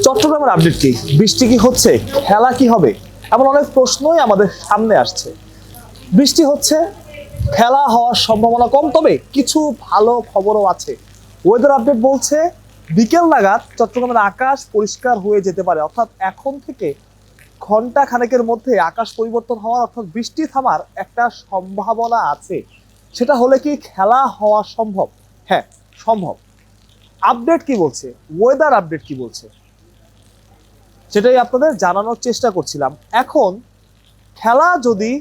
চট্টগ্রামের আপডেট কি? বৃষ্টি কি হচ্ছে? খেলা কি হবে? এমন অনেক প্রশ্নই আমাদের সামনে আসছে। বৃষ্টি হচ্ছে, খেলা হওয়ার সম্ভাবনা কম, তবে কিছু ভালো খবরও আছে। ওয়েদার আপডেট বলছে বিকেল নাগাদ চট্টগ্রামের আকাশ পরিষ্কার হয়ে যেতে পারে, অর্থাৎ এখন থেকে ঘন্টা খানেকের মধ্যে আকাশ পরিবর্তন হওয়ার, অর্থাৎ বৃষ্টি থামার একটা সম্ভাবনা আছে। সেটা হলে কি খেলা হওয়া সম্ভব? হ্যাঁ, সম্ভব। আপডেট কি বলছে? ওয়েদার আপডেট কি বলছে সেটাই আপনাদের জানানোর চেষ্টা করছিলাম। এখন খেলা যদি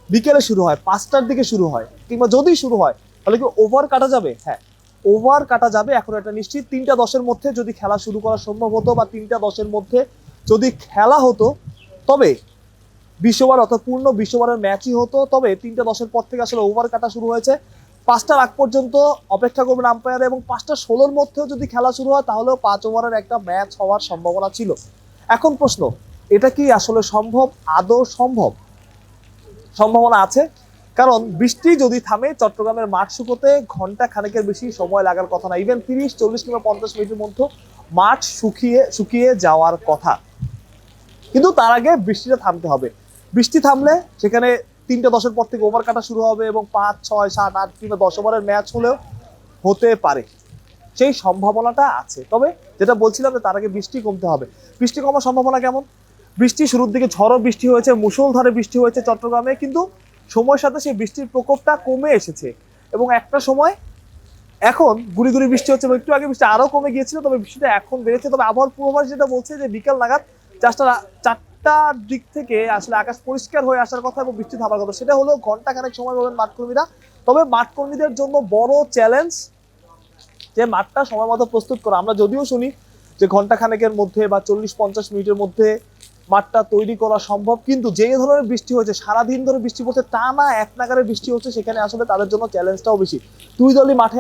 বিকেলে শুরু হয়, 5টার দিকে শুরু হয়, কিংবা যদি শুরু হয়, তাহলে কি ওভার কাটা যাবে? হ্যাঁ, ওভার কাটা যাবে। এখন এটা নিশ্চিত 3টা 10-এর মধ্যে যদি খেলা শুরু করা সম্ভব হতো, বা 3টা 10-এর মধ্যে যদি খেলা হতো, তবে 20 ওভার অর্থাৎ পূর্ণ 20 ওভারের ম্যাচই হতো। তবে 3টা 10-এর পর থেকে আসলে ওভার কাটা শুরু হয়েছে। 5টার আগ পর্যন্ত অপেক্ষা করবেন আম্পায়ার, এবং 5টা 16-এর মধ্যেও যদি খেলা শুরু হয়, তাহলেও 5 ওভারের একটা ম্যাচ হওয়ার সম্ভাবনা ছিল। এখন প্রশ্ন, এটা কি আসলে সম্ভব? আদৌ সম্ভব? সম্ভাবনা আছে, কারণ বৃষ্টি যদি থামে চট্টগ্রামের মাঠ শুকোতে ঘন্টা খানেকের বেশি সময় লাগার কথা না। ইভেন 30, 40 কিংবা 50 মিনিটের মধ্যে মাঠ শুকিয়ে শুকিয়ে যাওয়ার কথা। কিন্তু তার আগে বৃষ্টিটা থামতে হবে। বৃষ্টি থামলে সেখানে 3টা 10-এর পর থেকে ওভার কাটা শুরু হবে, এবং 5, 6, 7, 8 কিংবা 10 ওভারের ম্যাচ হলেও হতে পারে, সেই সম্ভাবনাটা আছে। তবে যেটা বলছিলাম যে তার আগে বৃষ্টি কমতে হবে। বৃষ্টি কমার সম্ভাবনা কেমন? বৃষ্টি শুরুর দিকে ঝড়ো বৃষ্টি হয়েছে, মুষলধারে বৃষ্টি হয়েছে চট্টগ্রামে, কিন্তু সময়ের সাথে সেই বৃষ্টির প্রকোপটা কমে এসেছে, এবং একটা সময় এখন গুড়ি গুড়ি বৃষ্টি হচ্ছে, এবং একটু আগে বৃষ্টি আরো কমে গিয়েছিল, তবে বৃষ্টিটা এখন বেড়েছে। তবে আবহাওয়ার পূর্বাভাস যেটা বলছে যে বিকাল নাগাদ 4টার দিক থেকে আসলে আকাশ পরিষ্কার হয়ে আসার কথা এবং বৃষ্টি থামার কথা। সেটা হলো ঘন্টাখানেক সময় পাবেন মাঠকর্মীরা। তবে মাঠকর্মীদের জন্য বড় চ্যালেঞ্জ যে মাঠটা সময় মতো প্রস্তুত করা। আমরা যদিও শুনি যে ঘন্টা খানেকের মধ্যে বা 40-50 মিনিটের মধ্যে মাঠটা তৈরি করা সম্ভব, কিন্তু যে ধরনের বৃষ্টি হয়েছে, সারাদিন ধরে বৃষ্টি পড়ছে, টানা এক নাগারে বৃষ্টি হচ্ছে, সেখানে আসলে তাদের জন্য চ্যালেঞ্জটাও বেশি। দুই দলই মাঠে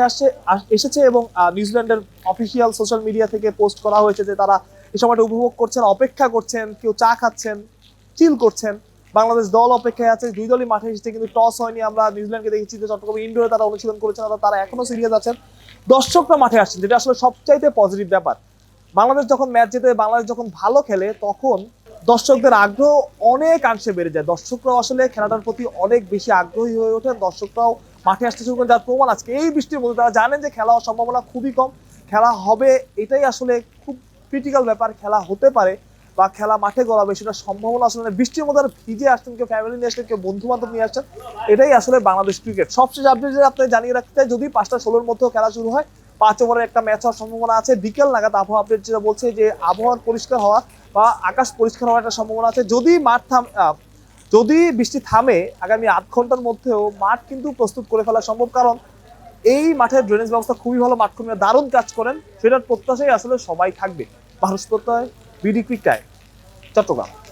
এসেছে, এবং নিউজিল্যান্ডের অফিসিয়াল সোশ্যাল মিডিয়া থেকে পোস্ট করা হয়েছে যে তারা এই সময়টা উপভোগ করছেন, অপেক্ষা করছেন, কেউ চা খাচ্ছেন, চিল করছেন। বাংলাদেশ দল অপেক্ষায় আছে, দুই দলই মাঠে এসেছে, কিন্তু টস হয়নি। আমরা নিউজিল্যান্ডকে দেখেছি যে চট্টগ্রাম ইনডোরে তারা অনুশীলন করেছেন, তারা এখনো সিরিয়াস আছেন। দর্শকরা মাঠে আসছেন, যেটা আসলে সবচাইতে পজিটিভ ব্যাপার। বাংলাদেশ যখন ম্যাচ জেতে, বাংলাদেশ যখন ভালো খেলে, তখন দর্শকদের আগ্রহ অনেকাংশে বেড়ে যায়। দর্শকরাও আসলে খেলাটার প্রতি অনেক বেশি আগ্রহী হয়ে ওঠেন, দর্শকরাও মাঠে আসতে শুরু করেন। যার প্রমাণ আজকে এই বৃষ্টির মধ্যে তারা জানেন যে খেলা হওয়ার সম্ভাবনা খুবই কম, খেলা হবে এটাই আসলে খুব ক্রিটিক্যাল ব্যাপার। খেলা হতে পারে বা খেলা মাঠে গড়াবে, সেটা সম্ভাবনা আসলে না। বৃষ্টির মধ্যে ভিজে আসছেন, কেউ ফ্যামিলি নিয়ে আসছেন, কেউ বন্ধু বান্ধব নিয়ে আসছেন। এটাই আসলে বাংলাদেশ ক্রিকেট। সবশেষ আপডেট আপনাকে জানিয়ে রাখতে চাই, যদি 5টা 16-এর মধ্যেও খেলা শুরু হয়, 5 ওভারের একটা ম্যাচ হওয়ার সম্ভাবনা আছে। বিকেল নাগাদ আবহাওয়া আপডেট যেটা বলছে যে আবহাওয়ার পরিষ্কার হওয়া বা আকাশ পরিষ্কার হওয়ার একটা সম্ভাবনা আছে। যদি বৃষ্টি থামে আগামী আধ ঘন্টার মধ্যেও মাঠ কিন্তু প্রস্তুত করে ফেলা সম্ভব, কারণ এই মাঠের ড্রেনেজ ব্যবস্থা খুবই ভালো, মাঠকর্মীরা দারুণ কাজ করেন। সেটার প্রত্যাশাই আসলে সবাই থাকবে। মানুষ প্রত্যয়, বিডি ক্রিক টাইম, চট্টগ্রাম।